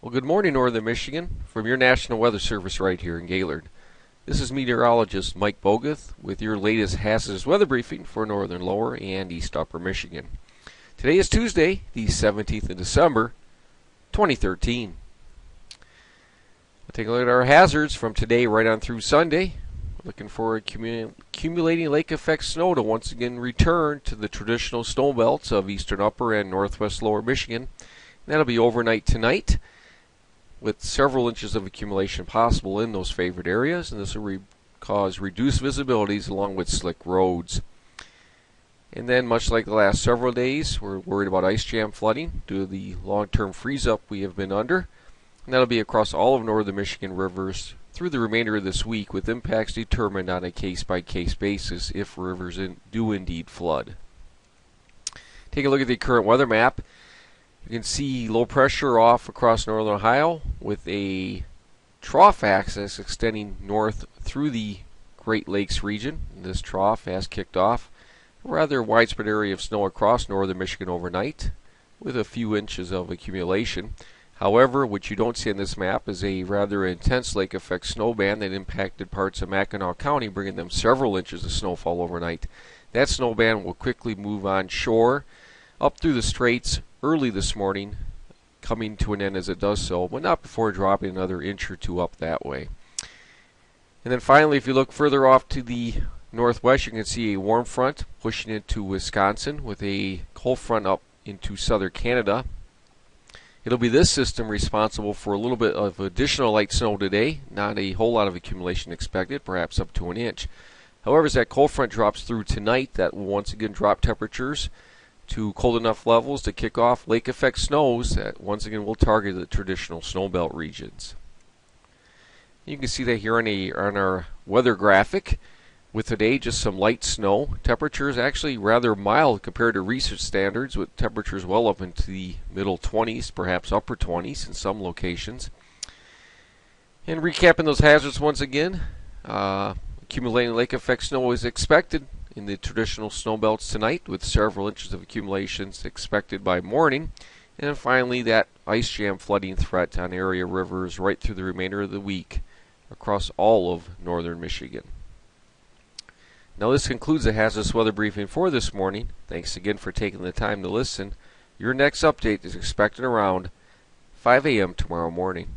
Well, good morning, Northern Michigan, from your National Weather Service right here in Gaylord. This is meteorologist Mike Boguth with your latest hazardous weather briefing for northern lower and east upper Michigan. Today is Tuesday, the 17th of December, 2013. We'll take a look at our hazards from today right on through Sunday. We're looking for accumulating lake effect snow to once again return to the traditional snow belts of eastern upper and northwest lower Michigan. That'll be overnight tonight, with several inches of accumulation possible in those favored areas, and this will cause reduced visibilities along with slick roads. And then, much like the last several days, we're worried about ice jam flooding due to the long-term freeze-up we have been under, and that'll be across all of northern Michigan rivers through the remainder of this week, with impacts determined on a case-by-case basis if rivers do indeed flood. Take a look at the current weather map. You can see low pressure off across northern Ohio with a trough axis extending north through the Great Lakes region. This trough has kicked off a rather widespread area of snow across northern Michigan overnight with a few inches of accumulation. However, what you don't see in this map is a rather intense lake effect snow band that impacted parts of Mackinac County, bringing them several inches of snowfall overnight. That snow band will quickly move on shore up through the straits early this morning, coming to an end as it does so, but not before dropping another inch or two up that way. And then finally, if you look further off to the northwest, you can see a warm front pushing into Wisconsin with a cold front up into southern Canada. It'll be this system responsible for a little bit of additional light snow today, not a whole lot of accumulation expected, perhaps up to an inch. However, as that cold front drops through tonight, that will once again drop temperatures to cold enough levels to kick off lake effect snows that once again will target the traditional snowbelt regions. You can see that here on our weather graphic. With today just some light snow, temperatures actually rather mild compared to recent standards, with temperatures well up into the middle 20s, perhaps upper 20s in some locations. And recapping those hazards once again, accumulating lake effect snow is expected in the traditional snow belts tonight, with several inches of accumulations expected by morning. And then finally, that ice jam flooding threat on area rivers right through the remainder of the week across all of northern Michigan. Now this concludes the hazardous weather briefing for this morning. Thanks again for taking the time to listen. Your next update is expected around 5 a.m. tomorrow morning.